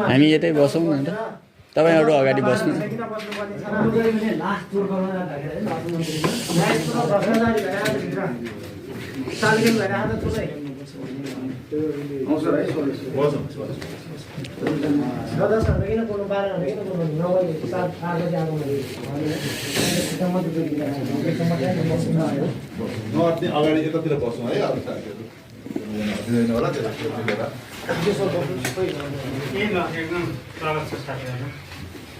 हामी यतै बसौँ न त तपाईहरु अगाडि बस्नु अगाडि यतातिर बस्नु है अब साथीहरु दिदैन होला त्यसलाई लिएर एकदम स्वागत छ साथीहरु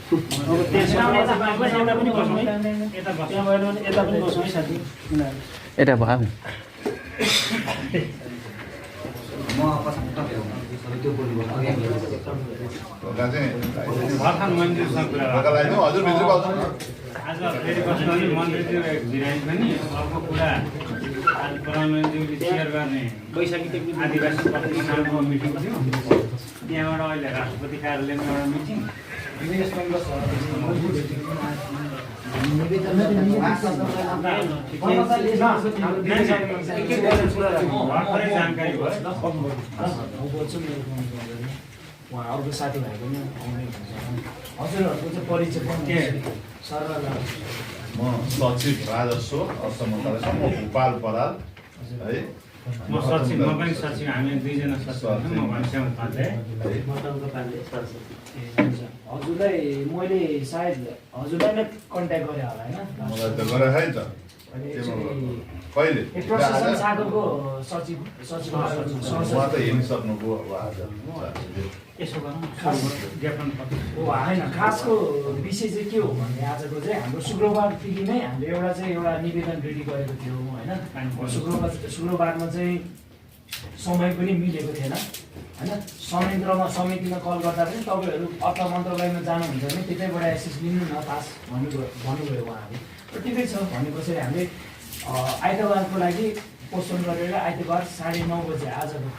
अब त्यसमा यता पनि बस्नु है यता बस्नु यता पनि बस्नु है साथी यता भयो म पछाडि तपाईँ सबै त्यो बोल्नु अघि भर्खर मन्दिरसँग कुरा हजुर भित्र बस्नु आज फेरि बस्नु अनि मन्दिरज्यू भिराइ पनि अर्को कुरा आज प्रधानमन्त्रीज्यूले सेयर गर्ने आदिवासी प्रतिनिधिहरूको मिटिङ थियो त्यहाँबाट अहिले राष्ट्रपति कार्यालयमा एउटा मिटिङ जानकारी भयो उहाँ अर्को साथीभाइ पनि आउने हुन्छ हजुरहरूको चाहिँ परिचय पनि म सचिव राजस्व अर्थ मन्त्रालय म भूपाल बराल है म सचिव म पनि सचिव हामी दुईजना सचिव म घनश्याम उपाध्याय हजुरलाई मैले सायद हजुरलाई नै कन्ट्याक्ट गरेँ होला होइन मलाई त गरे है त कहिले प्रशासन शाखाको सचिव उहाँ त हिँडिसक्नुभयो अब आज यसो गरौँ ज्ञापन पत्र होइन खासको विषय चाहिँ के हो भने आजको चाहिँ हाम्रो शुक्रबारदेखि नै हामीले एउटा निवेदन रेडी गरेको थियौँ होइन शुक्रबारमा चाहिँ समय पनि मिलेको थिएन होइन समितिमा कल गर्दा पनि तपाईँहरू अर्थ मन्त्रालयमा जानुहुन्छ भने त्यतैबाट एक्सेस लिनु न पास भन्नुभयो उहाँहरूले र ठिकै छ भनेपछि हामीले आइतबारको लागि पोस्टपोन गरेर आइतबार 9:30 बजे आजको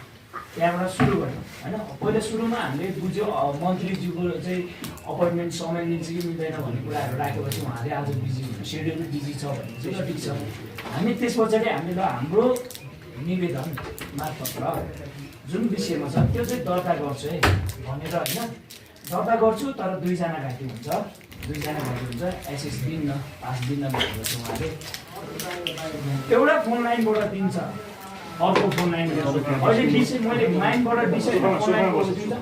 त्यहाँबाट सुरु गर्नु होइन पहिला सुरुमा हामीले बुझ्यो मन्त्रीज्यूको चाहिँ अपोइन्टमेन्ट समय मिल्छ कि मिल्दैन भन्ने कुराहरू राखेपछि उहाँले आज बिजी सेड्युल बिजी छ भने चाहिँ ठिक छ हामी त्यस पछाडि हामीले हाम्रो निवेदन मार्फत जुन विषयमा छ त्यो चाहिँ दर्ता गर्छु है भनेर होइन दर्ता गर्छु तर 2 जना घाटी हुन्छ 2 जना घाटी हुन्छ एसएस दिन्न पास दिन्न भनेपछि उहाँले एउटा फोन लाइनबाट दिन्छ अर्को फोन लाइन अहिले विषय मैले लाइनबाट विषय फोन लाइनबाट दिन्छ